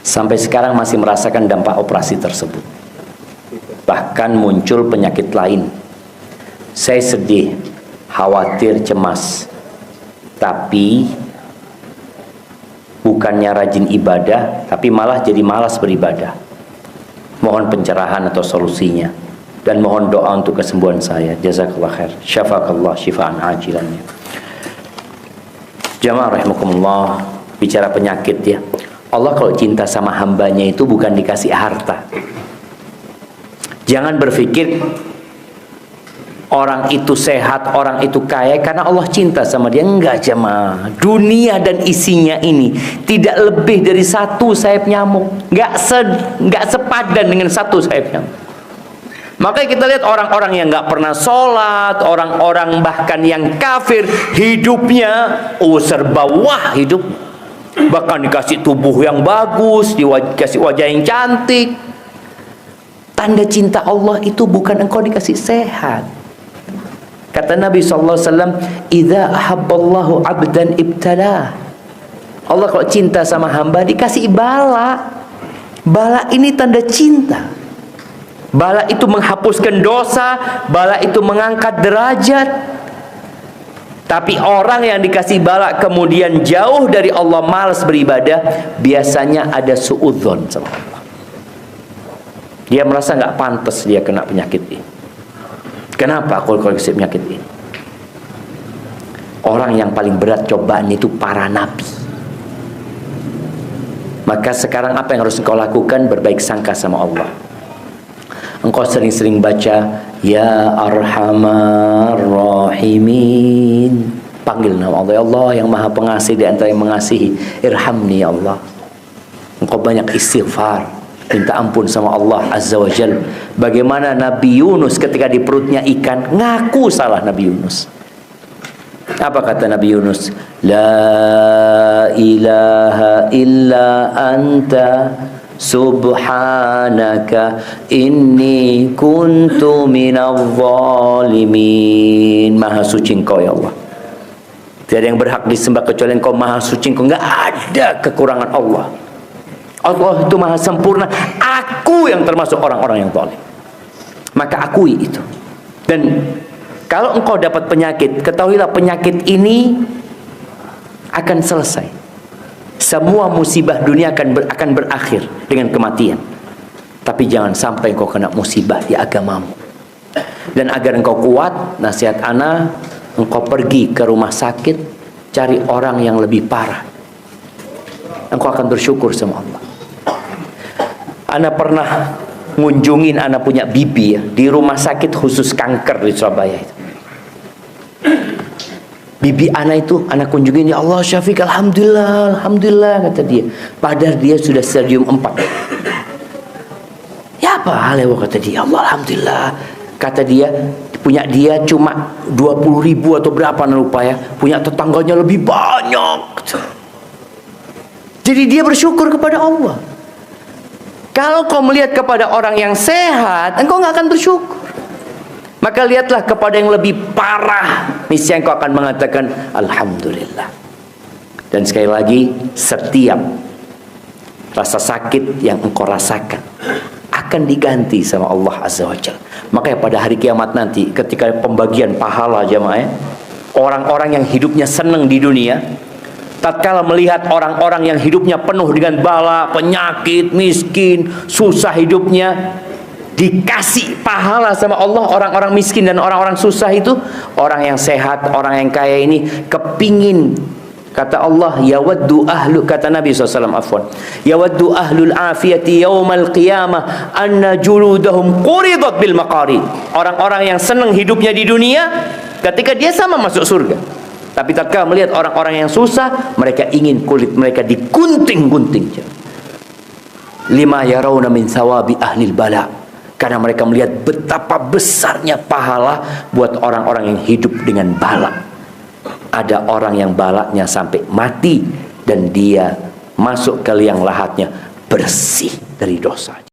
Sampai sekarang masih merasakan dampak operasi tersebut. Bahkan muncul penyakit lain. Saya sedih, khawatir, cemas. Tapi bukannya rajin ibadah, tapi malah jadi malas beribadah. Mohon pencerahan atau solusinya, dan mohon doa untuk kesembuhan saya. Jazakallah khair, syafakallah syifaan ajilannya. Jamaah rahimakumullah, bicara penyakit ya. Allah kalau cinta sama hambanya itu bukan dikasih harta. Jangan berpikir orang itu sehat, orang itu kaya karena Allah cinta sama dia. Enggak jemaah. Dunia dan isinya ini tidak lebih dari satu sayap nyamuk. Enggak sepadan dengan satu sayap nyamuk. Makanya kita lihat orang-orang yang enggak pernah sholat, orang-orang bahkan yang kafir, hidupnya serba wah hidup. Bahkan dikasih tubuh yang bagus, dikasih wajah yang cantik. Tanda cinta Allah itu bukan engkau dikasih sehat. Kata Nabi SAW, "Idza ahabballahu abdan ibtalah." Allah kalau cinta sama hamba dikasih bala. Bala ini tanda cinta. Bala itu menghapuskan dosa, bala itu mengangkat derajat. Tapi orang yang dikasih bala kemudian jauh dari Allah, malas beribadah, biasanya ada suudzon sama Allah. Dia merasa nggak pantas dia kena penyakit ini. Kenapa aku kasih penyakit ini? Orang yang paling berat cobaan itu para nabi. Maka sekarang apa yang harus engkau lakukan? Berbaik sangka sama Allah. Engkau sering-sering baca Ya Arhamar Rahimin. Panggil nama Allah, ya Allah yang maha pengasih di antara yang mengasihi. Irhamni ya Allah. Engkau banyak istighfar, minta ampun sama Allah Azza wa Jal. Bagaimana Nabi Yunus ketika di perutnya ikan, ngaku salah Nabi Yunus. Apa kata Nabi Yunus? La ilaha illa anta subhanaka inni kuntu minadh zalimin. Maha suci engkau ya Allah. Tiada yang berhak disembah kecuali engkau, maha suci engkau. Enggak ada kekurangan Allah. Allah itu maha sempurna. Aku yang termasuk orang-orang yang zalim. Maka akui itu. Dan kalau engkau dapat penyakit, ketahuilah penyakit ini akan selesai. Semua musibah dunia akan berakhir dengan kematian. Tapi jangan sampai engkau kena musibah di agamamu. Dan agar engkau kuat, nasihat ana, engkau pergi ke rumah sakit, cari orang yang lebih parah. Engkau akan bersyukur sama Allah. Ana pernah ngunjungin ana punya bibi ya, di rumah sakit khusus kanker di Surabaya itu. Bibi ana itu ana kunjungin, ya Allah Syafiq, alhamdulillah, alhamdulillah kata dia. Padahal dia sudah stadium 4. Ya apa halewa kata dia, Allah alhamdulillah. Kata dia, punya dia cuma 20.000 atau berapa lupa ya. Punya tetangganya lebih banyak. Jadi dia bersyukur kepada Allah. Kalau kau melihat kepada orang yang sehat, engkau nggak akan bersyukur. Maka lihatlah kepada yang lebih parah, niscaya engkau akan mengatakan alhamdulillah. Dan sekali lagi, setiap rasa sakit yang engkau rasakan akan diganti sama Allah Azza wa Jalla. Makanya pada hari kiamat nanti, ketika pembagian pahala jamaah, orang-orang yang hidupnya senang di dunia, tatkala melihat orang-orang yang hidupnya penuh dengan bala, penyakit, miskin, susah hidupnya, dikasih pahala sama Allah. Orang-orang miskin dan orang-orang susah itu, orang yang sehat, orang yang kaya ini kepingin, kata Allah, yawaddu ahlu, kata Nabi SAW, afwan, yawaddu ahlul afiyati yawmal qiyamah anna juludahum quridat bil maqari. Orang-orang yang senang hidupnya di dunia, ketika dia sama masuk surga. Tapi tatkala melihat orang-orang yang susah, mereka ingin kulit mereka digunting-gunting. Lima yarawna min thawabi ahlil bala. Karena mereka melihat betapa besarnya pahala buat orang-orang yang hidup dengan bala. Ada orang yang balanya sampai mati dan dia masuk ke liang lahatnya bersih dari dosa.